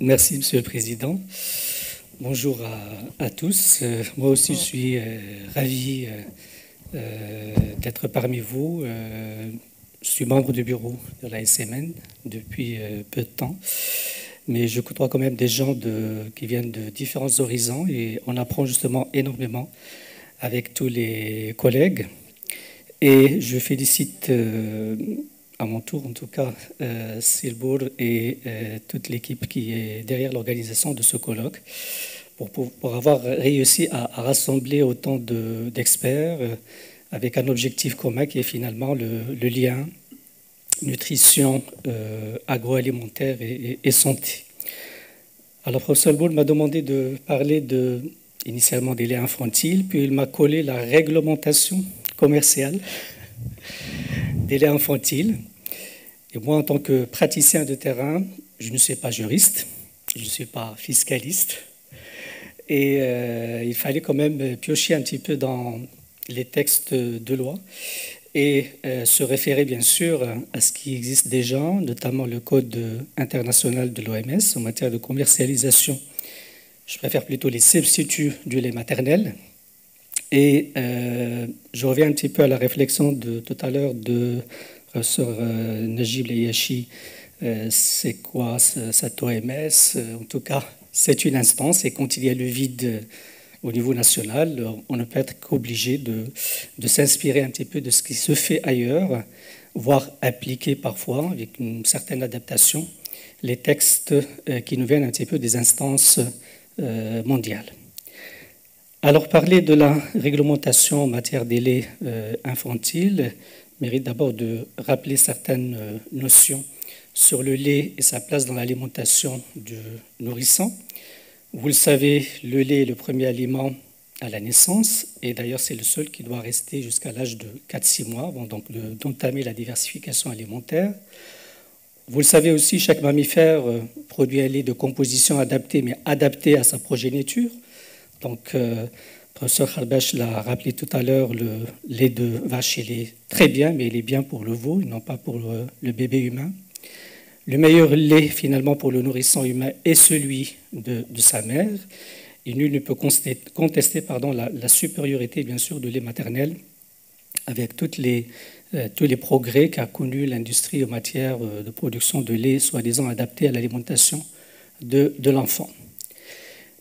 Merci, Monsieur le Président. Bonjour à tous. Moi aussi, je suis ravi d'être parmi vous. Je suis membre du bureau de la SMN depuis peu de temps, mais je côtoie quand même des gens qui viennent de différents horizons et on apprend justement énormément avec tous les collègues. Et je félicite à mon tour, en tout cas, Silbour et toute l'équipe qui est derrière l'organisation de ce colloque pour avoir réussi à rassembler autant d'experts avec un objectif commun qui est finalement le lien nutrition agroalimentaire et santé. Alors, le professeur Boul m'a demandé de parler initialement des laits infantiles, puis il m'a collé la réglementation commerciale des laits infantiles. Et moi, en tant que praticien de terrain, je ne suis pas juriste, je ne suis pas fiscaliste. Et il fallait quand même piocher un petit peu dans les textes de loi et se référer bien sûr à ce qui existe déjà, notamment le Code international de l'OMS en matière de commercialisation. Je préfère plutôt les substituts du lait maternel. Et je reviens un petit peu à la réflexion de tout à l'heure de professeur Najib Leyachi. C'est quoi cette OMS? En tout cas, c'est une instance et quand il y a le vide au niveau national, on ne peut être qu'obligé de s'inspirer un petit peu de ce qui se fait ailleurs, voire appliquer parfois avec une certaine adaptation les textes qui nous viennent un petit peu des instances mondiales. Alors, parler de la réglementation en matière des laits infantiles mérite d'abord de rappeler certaines notions sur le lait et sa place dans l'alimentation du nourrisson. Vous le savez, le lait est le premier aliment à la naissance, et d'ailleurs c'est le seul qui doit rester jusqu'à l'âge de 4-6 mois avant donc d'entamer la diversification alimentaire. Vous le savez aussi, chaque mammifère produit un lait de composition adaptée, mais adapté à sa progéniture. Donc, le professeur Khalbach l'a rappelé tout à l'heure, le lait de vache, il est très bien, mais il est bien pour le veau, et non pas pour le bébé humain. Le meilleur lait, finalement, pour le nourrisson humain est celui de sa mère. Et nul ne peut contester la supériorité, bien sûr, du lait maternel, avec tous les progrès qu'a connus l'industrie en matière de production de lait, soi-disant adapté à l'alimentation de l'enfant.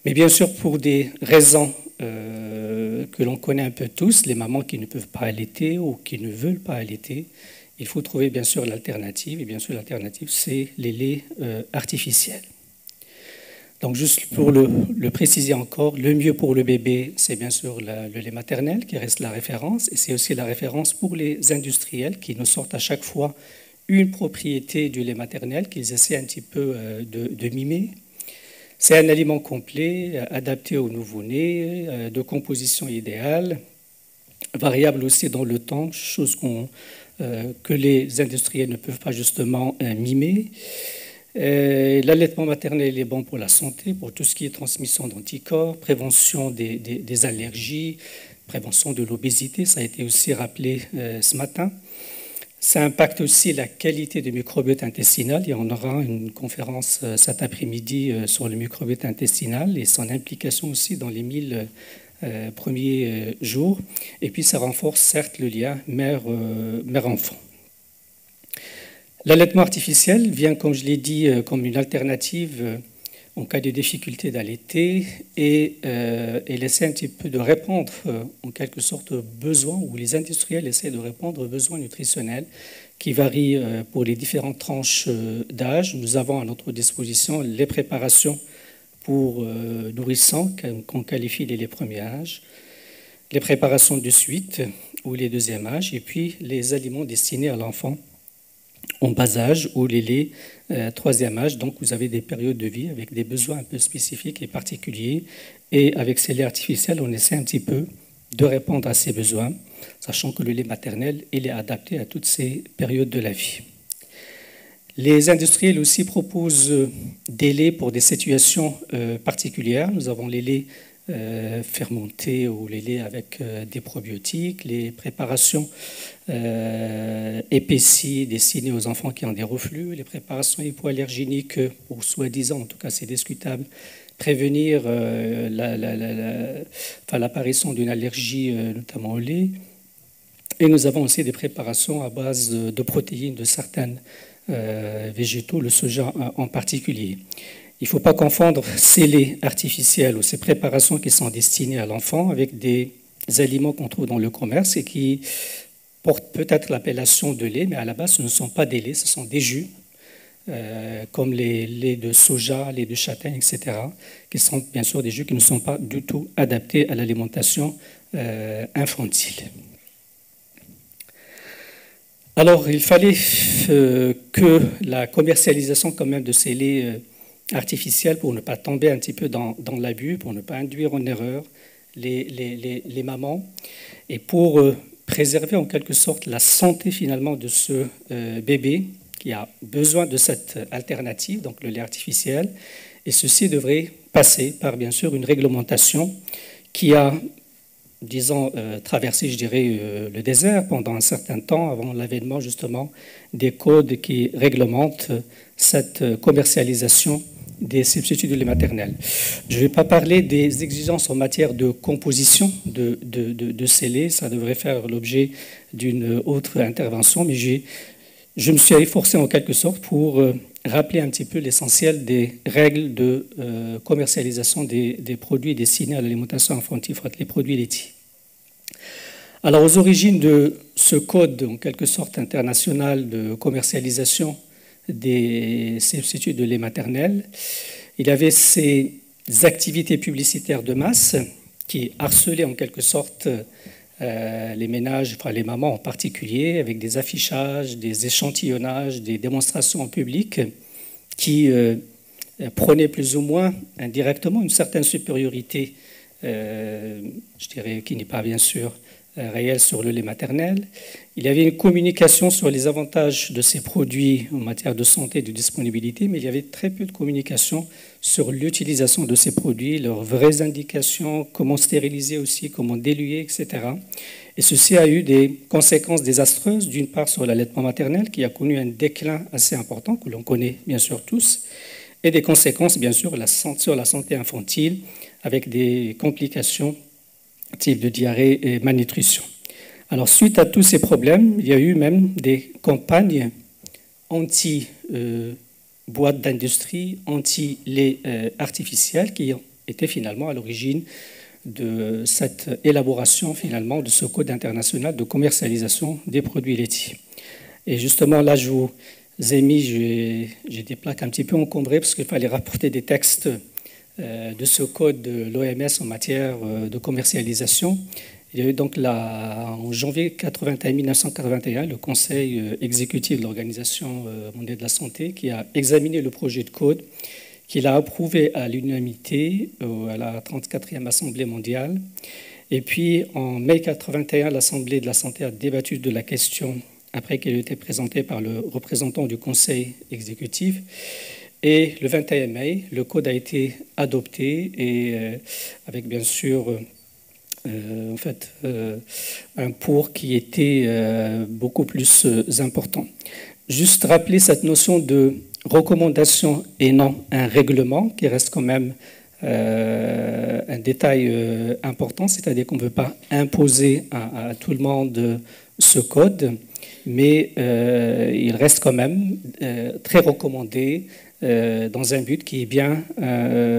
Mais bien sûr, pour des raisons que l'on connaît un peu tous, les mamans qui ne peuvent pas allaiter ou qui ne veulent pas allaiter, il faut trouver bien sûr l'alternative. Et bien sûr, l'alternative, c'est les laits artificiels. Donc, juste pour le préciser encore, le mieux pour le bébé, c'est bien sûr le lait maternel qui reste la référence. Et c'est aussi la référence pour les industriels qui nous sortent à chaque fois une propriété du lait maternel qu'ils essaient un petit peu de mimer. C'est un aliment complet, adapté au nouveau-né, de composition idéale, variable aussi dans le temps, chose que les industriels ne peuvent pas justement mimer. L'allaitement maternel est bon pour la santé, pour tout ce qui est transmission d'anticorps, prévention des allergies, prévention de l'obésité, ça a été aussi rappelé ce matin. Ça impacte aussi la qualité du microbiote intestinal. Et on aura une conférence cet après-midi sur le microbiote intestinal et son implication aussi dans les 1000 premiers jours. Et puis ça renforce certes le lien mère-enfant. L'allaitement artificiel vient, comme je l'ai dit, comme une alternative en cas de difficulté d'allaiter et essaie un petit peu de répondre en quelque sorte aux besoins, ou les industriels essaient de répondre aux besoins nutritionnels qui varient pour les différentes tranches d'âge. Nous avons à notre disposition les préparations pour nourrissons qu'on qualifie les premiers âges, les préparations de suite ou les deuxièmes âges, et puis les aliments destinés à l'enfant en bas âge ou les laits troisième âge. Donc vous avez des périodes de vie avec des besoins un peu spécifiques et particuliers. Et avec ces laits artificiels, on essaie un petit peu de répondre à ces besoins, sachant que le lait maternel il est adapté à toutes ces périodes de la vie. Les industriels aussi proposent des laits pour des situations particulières. Nous avons les laits fermentés ou les laits avec des probiotiques, les préparations épaissies destinées aux enfants qui ont des reflux, les préparations hypoallergéniques, ou soi-disant, en tout cas c'est discutable, prévenir l'apparition d'une allergie, notamment au lait. Et nous avons aussi des préparations à base de protéines de certains végétaux, le soja en particulier. Il ne faut pas confondre ces laits artificiels ou ces préparations qui sont destinées à l'enfant avec des aliments qu'on trouve dans le commerce et qui portent peut-être l'appellation de lait, mais à la base, ce ne sont pas des laits, ce sont des jus, comme les laits de soja, les de châtaigne, etc., qui sont bien sûr des jus qui ne sont pas du tout adaptés à l'alimentation infantile. Alors, il fallait que la commercialisation quand même de ces laits artificiels, pour ne pas tomber un petit peu dans l'abus, pour ne pas induire en erreur les mamans, et pour préserver en quelque sorte la santé finalement de ce bébé qui a besoin de cette alternative, donc le lait artificiel, et ceci devrait passer par bien sûr une réglementation qui a, disons, traversé, je dirais, le désert pendant un certain temps avant l'avènement justement des codes qui réglementent cette commercialisation des substituts de lait maternel. Je ne vais pas parler des exigences en matière de composition de ces laits, ça devrait faire l'objet d'une autre intervention, mais je me suis efforcé en quelque sorte pour rappeler un petit peu l'essentiel des règles de commercialisation des produits destinés à l'alimentation infantile, les produits laitiers. Alors, aux origines de ce code, en quelque sorte international de commercialisation des substituts de lait maternel, il y avait ces activités publicitaires de masse qui harcelaient en quelque sorte les ménages, enfin les mamans en particulier, avec des affichages, des échantillonnages, des démonstrations en public qui prônaient plus ou moins indirectement une certaine supériorité, je dirais, qui n'est pas bien sûr réelle sur le lait maternel. Il y avait une communication sur les avantages de ces produits en matière de santé et de disponibilité, mais il y avait très peu de communication sur l'utilisation de ces produits, leurs vraies indications, comment stériliser aussi, comment diluer, etc. Et ceci a eu des conséquences désastreuses, d'une part sur l'allaitement maternel, qui a connu un déclin assez important, que l'on connaît bien sûr tous, et des conséquences bien sûr sur la santé infantile, avec des complications type de diarrhée et malnutrition. Alors, suite à tous ces problèmes, il y a eu même des campagnes anti-boîtes d'industrie, anti-lait artificiel, qui étaient finalement à l'origine de cette élaboration finalement de ce code international de commercialisation des produits laitiers. Et justement, là, je vous ai mis, j'ai des plaques un petit peu encombrées parce qu'il fallait rapporter des textes de ce code de l'OMS en matière de commercialisation. Il y a eu donc en janvier 1981 le Conseil exécutif de l'Organisation mondiale de la santé qui a examiné le projet de code, qu'il a approuvé à l'unanimité à la 34e Assemblée mondiale. Et puis en mai 1981, l'Assemblée de la santé a débattu de la question après qu'elle ait été présentée par le représentant du Conseil exécutif. Et le 21 mai, le code a été adopté et avec bien sûr un pour qui était beaucoup plus important. Juste rappeler cette notion de recommandation et non un règlement qui reste quand même un détail important, c'est-à-dire qu'on ne veut pas imposer à tout le monde ce code, mais il reste quand même très recommandé dans un but qui est bien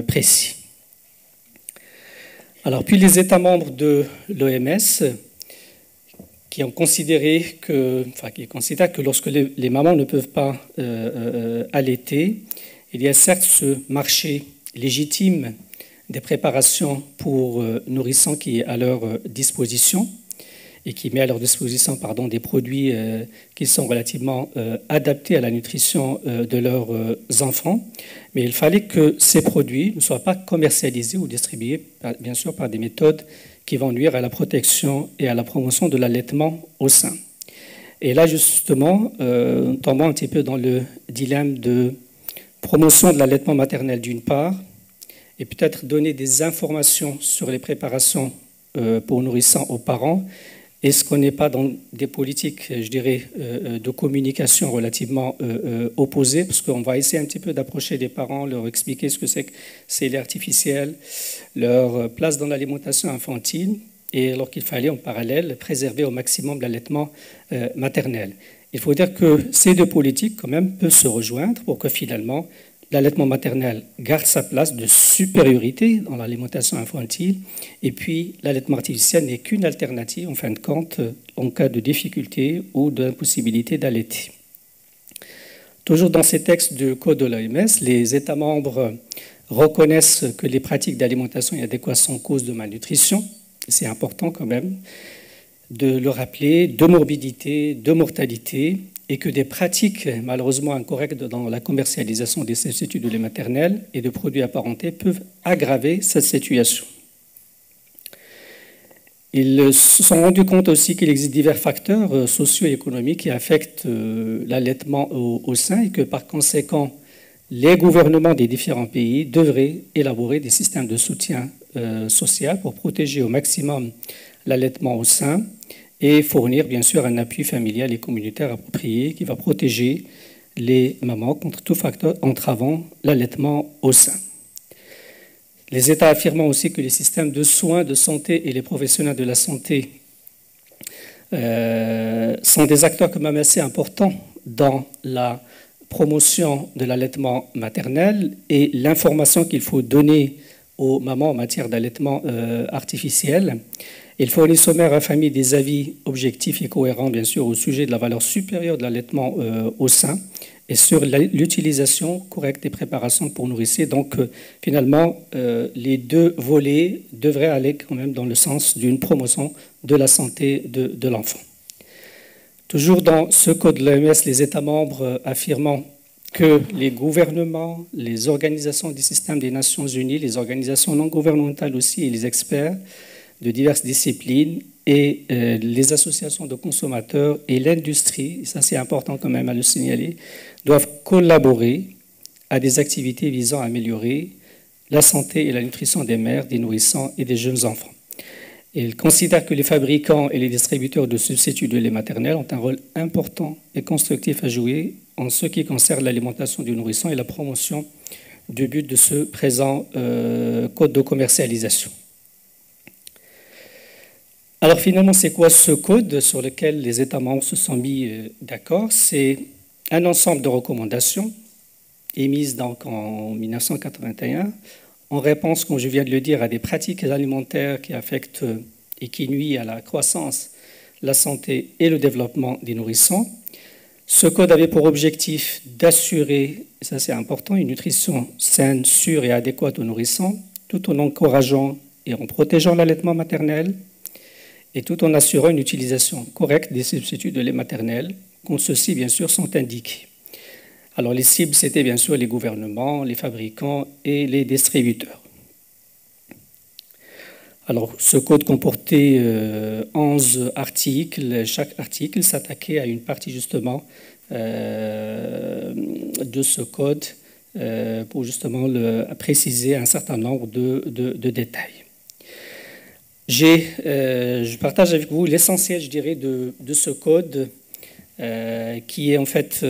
précis. Alors, puis les États membres de l'OMS qui ont considéré qui considèrent que lorsque les mamans ne peuvent pas allaiter, il y a certes ce marché légitime des préparations pour nourrissants qui est à leur disposition, et qui met à leur disposition des produits qui sont relativement adaptés à la nutrition de leurs enfants. Mais il fallait que ces produits ne soient pas commercialisés ou distribués, bien sûr, par des méthodes qui vont nuire à la protection et à la promotion de l'allaitement au sein. Et là, justement, tombons un petit peu dans le dilemme de promotion de l'allaitement maternel d'une part, et peut-être donner des informations sur les préparations pour nourrissants aux parents. Est-ce qu'on n'est pas dans des politiques, je dirais, de communication relativement opposées, parce qu'on va essayer un petit peu d'approcher les parents, leur expliquer ce que c'est lait artificiel, leur place dans l'alimentation infantile, et alors qu'il fallait en parallèle préserver au maximum l'allaitement maternel. Il faut dire que ces deux politiques, quand même, peuvent se rejoindre pour que finalement, l'allaitement maternel garde sa place de supériorité dans l'alimentation infantile, et puis l'allaitement artificiel n'est qu'une alternative, en fin de compte, en cas de difficulté ou d'impossibilité d'allaiter. Toujours dans ces textes du Code de l'OMS, les États membres reconnaissent que les pratiques d'alimentation inadéquate sont cause de malnutrition. C'est important quand même de le rappeler, de morbidité, de mortalité, et que des pratiques malheureusement incorrectes dans la commercialisation des substituts de lait maternel et de produits apparentés peuvent aggraver cette situation. Ils se sont rendus compte aussi qu'il existe divers facteurs socio-économiques qui affectent l'allaitement au sein et que par conséquent, les gouvernements des différents pays devraient élaborer des systèmes de soutien social pour protéger au maximum l'allaitement au sein et fournir bien sûr un appui familial et communautaire approprié qui va protéger les mamans contre tout facteur entravant l'allaitement au sein. Les États affirmant aussi que les systèmes de soins de santé et les professionnels de la santé sont des acteurs quand même assez importants dans la promotion de l'allaitement maternel et l'information qu'il faut donner aux mamans en matière d'allaitement artificiel. Il fournit aux mères et familles des avis objectifs et cohérents, bien sûr, au sujet de la valeur supérieure de l'allaitement au sein et sur l'utilisation correcte des préparations pour nourrir. Donc, finalement, les deux volets devraient aller quand même dans le sens d'une promotion de la santé de l'enfant. Toujours dans ce code de l'OMS, les États membres affirmant que les gouvernements, les organisations du système des Nations Unies, les organisations non gouvernementales aussi et les experts de diverses disciplines et les associations de consommateurs et l'industrie, et ça c'est important quand même à le signaler, doivent collaborer à des activités visant à améliorer la santé et la nutrition des mères, des nourrissants et des jeunes enfants. Ils considèrent que les fabricants et les distributeurs de substituts de lait maternel ont un rôle important et constructif à jouer en ce qui concerne l'alimentation du nourrisson et la promotion du but de ce présent code de commercialisation. Alors finalement, c'est quoi ce code sur lequel les États membres se sont mis d'accord? C'est un ensemble de recommandations émises donc en 1981 en réponse, comme je viens de le dire, à des pratiques alimentaires qui affectent et qui nuisent à la croissance, la santé et le développement des nourrissons. Ce code avait pour objectif d'assurer, et ça c'est important, une nutrition saine, sûre et adéquate aux nourrissons, tout en encourageant et en protégeant l'allaitement maternel, et tout en assurant une utilisation correcte des substituts de lait maternel, quand ceux-ci, bien sûr, sont indiqués. Alors, les cibles, c'était bien sûr les gouvernements, les fabricants et les distributeurs. Alors, ce code comportait 11 articles. Chaque article s'attaquait à une partie, justement, de ce code pour, justement, préciser un certain nombre de détails. Je partage avec vous l'essentiel, je dirais, de ce code qui est en fait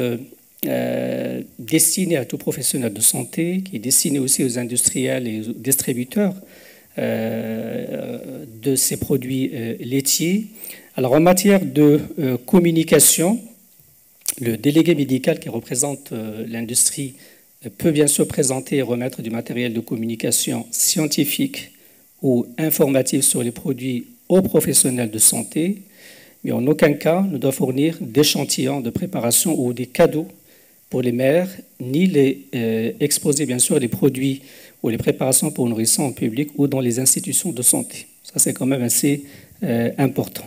destiné à tout professionnel de santé, qui est destiné aussi aux industriels et aux distributeurs de ces produits laitiers. Alors en matière de communication, le délégué médical qui représente l'industrie peut bien sûr présenter et remettre du matériel de communication scientifique ou informative sur les produits aux professionnels de santé, mais en aucun cas ne doit fournir d'échantillons de préparation ou des cadeaux pour les mères, ni les exposer bien sûr les produits ou les préparations pour nourrissons en public ou dans les institutions de santé. Ça c'est quand même assez important.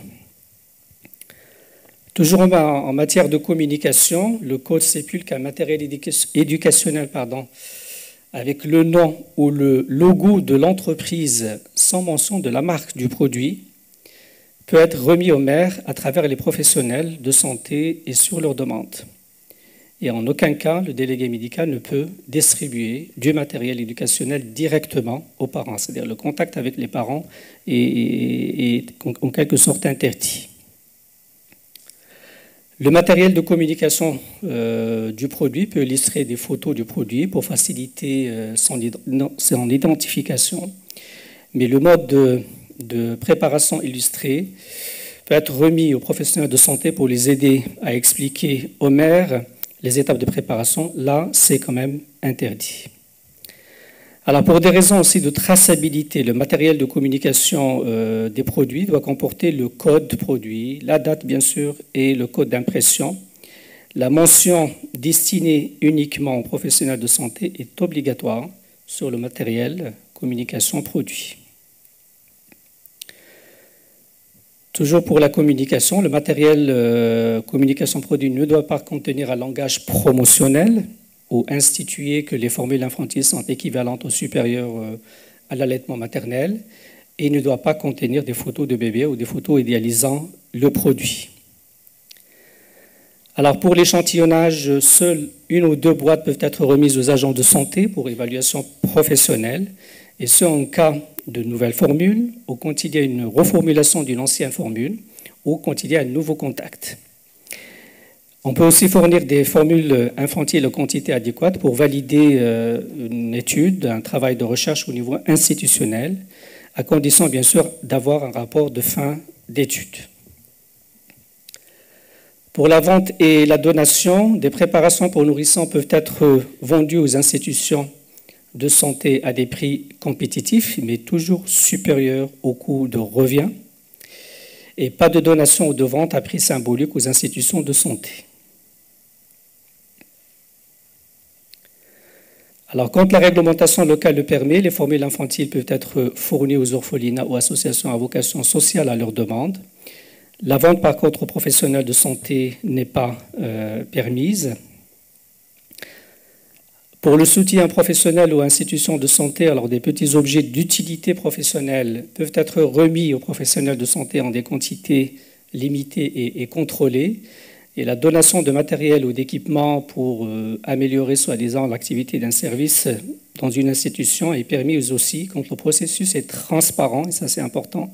Toujours en matière de communication, le code stipule qu'un matériel éducationnel, avec le nom ou le logo de l'entreprise sans mention de la marque du produit peut être remis aux mères à travers les professionnels de santé et sur leur demande. Et en aucun cas, le délégué médical ne peut distribuer du matériel éducationnel directement aux parents. C'est-à-dire le contact avec les parents est en quelque sorte interdit. Le matériel de communication du produit peut illustrer des photos du produit pour faciliter son identification. Mais le mode de préparation illustré peut être remis aux professionnels de santé pour les aider à expliquer aux mères les étapes de préparation. Là, c'est quand même interdit. Alors, pour des raisons aussi de traçabilité, le matériel de communication des produits doit comporter le code produit, la date bien sûr et le code d'impression. La mention destinée uniquement aux professionnels de santé est obligatoire sur le matériel communication produit. Toujours pour la communication, le matériel communication produit ne doit pas contenir un langage promotionnel ou instituer que les formules infantiles sont équivalentes ou supérieures à l'allaitement maternel et ne doit pas contenir des photos de bébés ou des photos idéalisant le produit. Alors pour l'échantillonnage, seules une ou deux boîtes peuvent être remises aux agents de santé pour évaluation professionnelle, et ce en cas de nouvelles formules, ou quand il y a une reformulation d'une ancienne formule, ou quand il y a un nouveau contact. On peut aussi fournir des formules infantiles en quantité adéquate pour valider une étude, un travail de recherche au niveau institutionnel, à condition bien sûr d'avoir un rapport de fin d'étude. Pour la vente et la donation, des préparations pour nourrissons peuvent être vendues aux institutions de santé à des prix compétitifs, mais toujours supérieurs au coût de revient, et pas de donation ou de vente à prix symbolique aux institutions de santé. Alors, quand la réglementation locale le permet, les formules infantiles peuvent être fournies aux orphelinats ou associations à vocation sociale à leur demande. La vente, par contre, aux professionnels de santé n'est pas permise. Pour le soutien professionnel aux institutions de santé, alors des petits objets d'utilité professionnelle peuvent être remis aux professionnels de santé en des quantités limitées et contrôlées. Et la donation de matériel ou d'équipement pour améliorer soi-disant l'activité d'un service dans une institution est permise aussi quand le processus est transparent, et ça c'est important,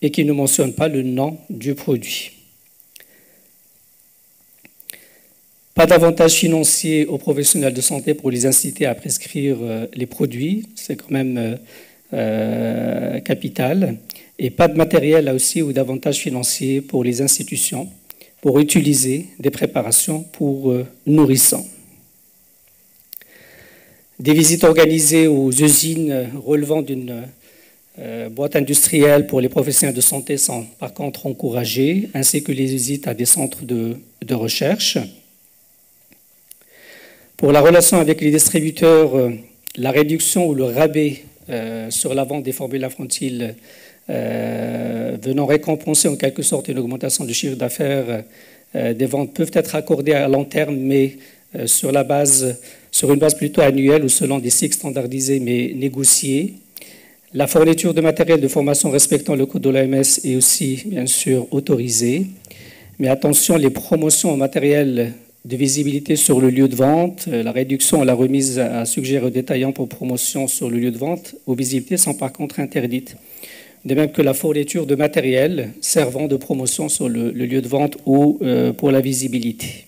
et qui ne mentionne pas le nom du produit. Pas d'avantage financier aux professionnels de santé pour les inciter à prescrire les produits, c'est quand même capital. Et pas de matériel là aussi ou d'avantage financier pour les institutions pour utiliser des préparations pour nourrissons. Des visites organisées aux usines relevant d'une boîte industrielle pour les professionnels de santé sont par contre encouragées, ainsi que les visites à des centres de recherche. Pour la relation avec les distributeurs, la réduction ou le rabais sur la vente des formules infantiles venant récompenser en quelque sorte une augmentation du chiffre d'affaires des ventes peuvent être accordées à long terme, mais sur une base plutôt annuelle ou selon des cycles standardisés mais négociés. La fourniture de matériel de formation respectant le code de l'OMS est aussi bien sûr autorisée, mais attention, les promotions en matériel de visibilité sur le lieu de vente, la réduction et la remise à suggérer aux détaillants pour promotion sur le lieu de vente aux visibilités sont par contre interdites. De même que la fourniture de matériel servant de promotion sur le lieu de vente ou pour la visibilité.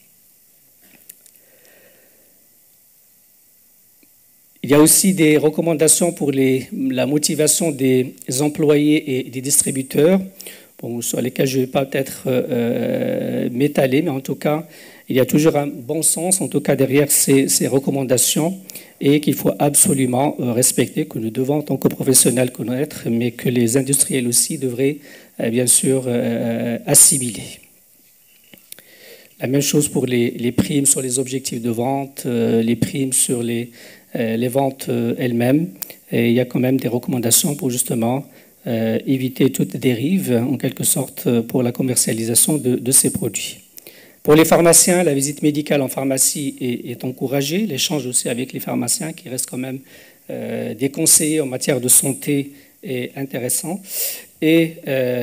Il y a aussi des recommandations pour la motivation des employés et des distributeurs, sur lesquels je ne vais pas peut-être m'étaler, mais en tout cas, il y a toujours un bon sens, en tout cas derrière ces recommandations, et qu'il faut absolument respecter, que nous devons en tant que professionnels connaître, mais que les industriels aussi devraient bien sûr assimiler. La même chose pour les primes sur les objectifs de vente, les primes sur les ventes elles-mêmes. Et il y a quand même des recommandations pour justement éviter toute dérive, en quelque sorte, pour la commercialisation de ces produits. Pour les pharmaciens, la visite médicale en pharmacie est encouragée, l'échange aussi avec les pharmaciens qui restent quand même des conseillers en matière de santé est intéressant. Et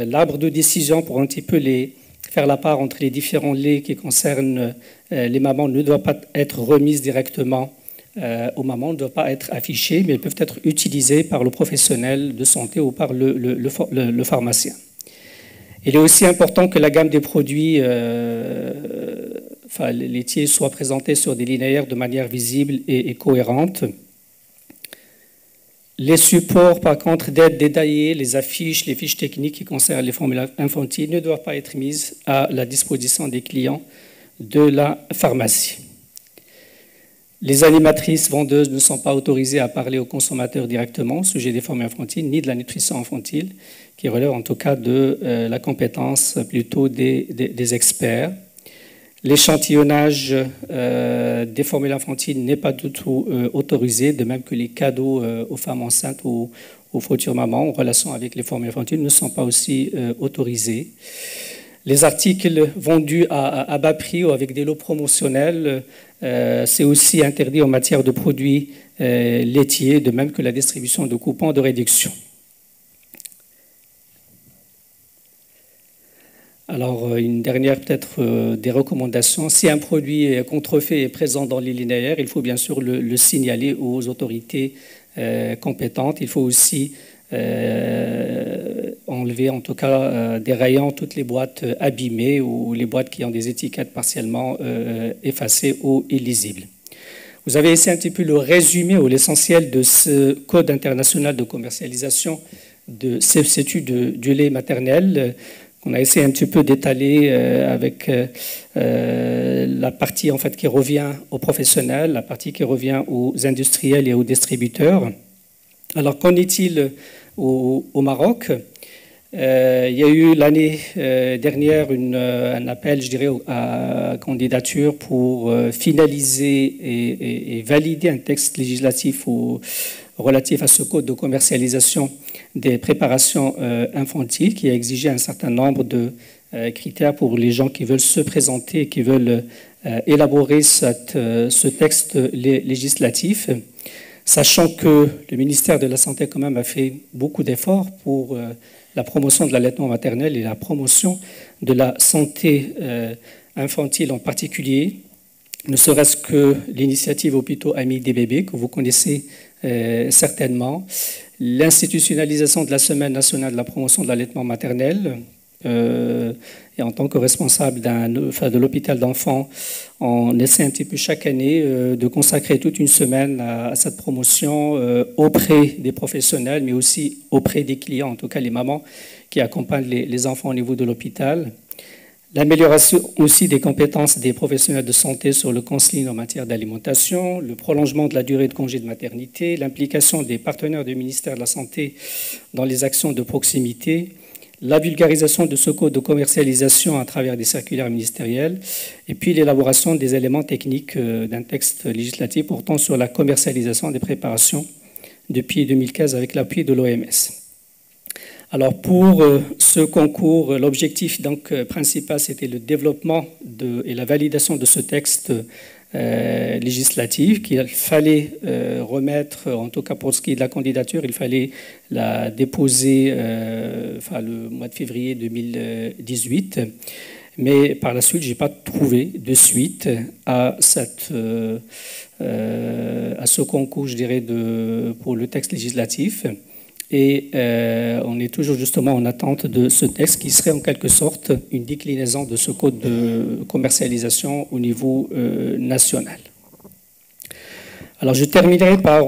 l'arbre de décision pour un petit peu faire la part entre les différents laits qui concernent les mamans ne doivent pas être remises directement aux mamans, ne doivent pas être affichées, mais elles peuvent être utilisées par le professionnel de santé ou par le pharmacien. Il est aussi important que la gamme des produits laitiers soit présentée sur des linéaires de manière visible et cohérente. Les supports, par contre, d'aide détaillée, les affiches, les fiches techniques qui concernent les formules infantiles ne doivent pas être mises à la disposition des clients de la pharmacie. Les animatrices vendeuses ne sont pas autorisées à parler aux consommateurs directement au sujet des formules infantiles ni de la nutrition infantile, qui relève en tout cas de la compétence plutôt des experts. L'échantillonnage des formules infantiles n'est pas du tout autorisé, de même que les cadeaux aux femmes enceintes ou aux futures mamans en relation avec les formules infantiles ne sont pas aussi autorisés. Les articles vendus à bas prix ou avec des lots promotionnels, c'est aussi interdit en matière de produits laitiers, de même que la distribution de coupons de réduction. Alors, une dernière peut-être des recommandations. Si un produit contrefait est présent dans les linéaires, il faut bien sûr le signaler aux autorités compétentes. Il faut aussi enlever en tout cas des rayons toutes les boîtes abîmées ou les boîtes qui ont des étiquettes partiellement effacées ou illisibles. Vous avez ici un petit peu le résumé ou l'essentiel de ce Code international de commercialisation de substituts du lait maternel. On a essayé un petit peu d'étaler avec la partie en fait qui revient aux professionnels, la partie qui revient aux industriels et aux distributeurs. Alors, qu'en est-il au Maroc? Il y a eu l'année dernière un appel, je dirais, à candidature pour finaliser et valider un texte législatif relatif à ce code de commercialisation des préparations infantiles qui a exigé un certain nombre de critères pour les gens qui veulent se présenter et qui veulent élaborer ce texte législatif, sachant que le ministère de la Santé quand même a fait beaucoup d'efforts pour la promotion de l'allaitement maternel et la promotion de la santé infantile en particulier, ne serait-ce que l'initiative Hôpitaux Amis des bébés que vous connaissez certainement, l'institutionnalisation de la Semaine nationale de la promotion de l'allaitement maternel, et en tant que responsable de l'hôpital d'enfants, on essaie un petit peu chaque année de consacrer toute une semaine à cette promotion auprès des professionnels, mais aussi auprès des clients, en tout cas les mamans qui accompagnent les enfants au niveau de l'hôpital. L'amélioration aussi des compétences des professionnels de santé sur le counseling en matière d'alimentation, le prolongement de la durée de congé de maternité, l'implication des partenaires du ministère de la Santé dans les actions de proximité, la vulgarisation de ce code de commercialisation à travers des circulaires ministérielles, et puis l'élaboration des éléments techniques d'un texte législatif portant sur la commercialisation des préparations depuis 2015 avec l'appui de l'OMS. Alors pour ce concours, l'objectif donc principal, c'était le développement et la validation de ce texte législatif qu'il fallait remettre, en tout cas pour ce qui est de la candidature, il fallait la déposer le mois de février 2018. Mais par la suite, je n'ai pas trouvé de suite à ce concours, je dirais, pour le texte législatif. Et on est toujours justement en attente de ce texte qui serait en quelque sorte une déclinaison de ce code de commercialisation au niveau national. Alors je terminerai par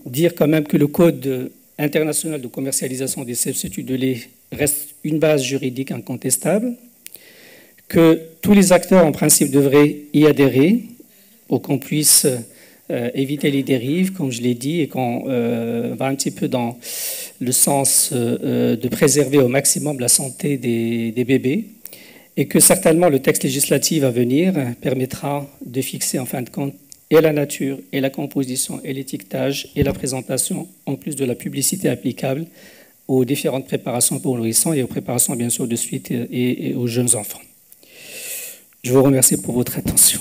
dire quand même que le code international de commercialisation des substituts de lait reste une base juridique incontestable, que tous les acteurs en principe devraient y adhérer pour qu'on puisse éviter les dérives, comme je l'ai dit, et qu'on va un petit peu dans le sens de préserver au maximum la santé des bébés, et que certainement le texte législatif à venir permettra de fixer en fin de compte et la nature, et la composition, et l'étiquetage, et la présentation, en plus de la publicité applicable aux différentes préparations pour nourrissons et aux préparations bien sûr de suite et aux jeunes enfants. Je vous remercie pour votre attention.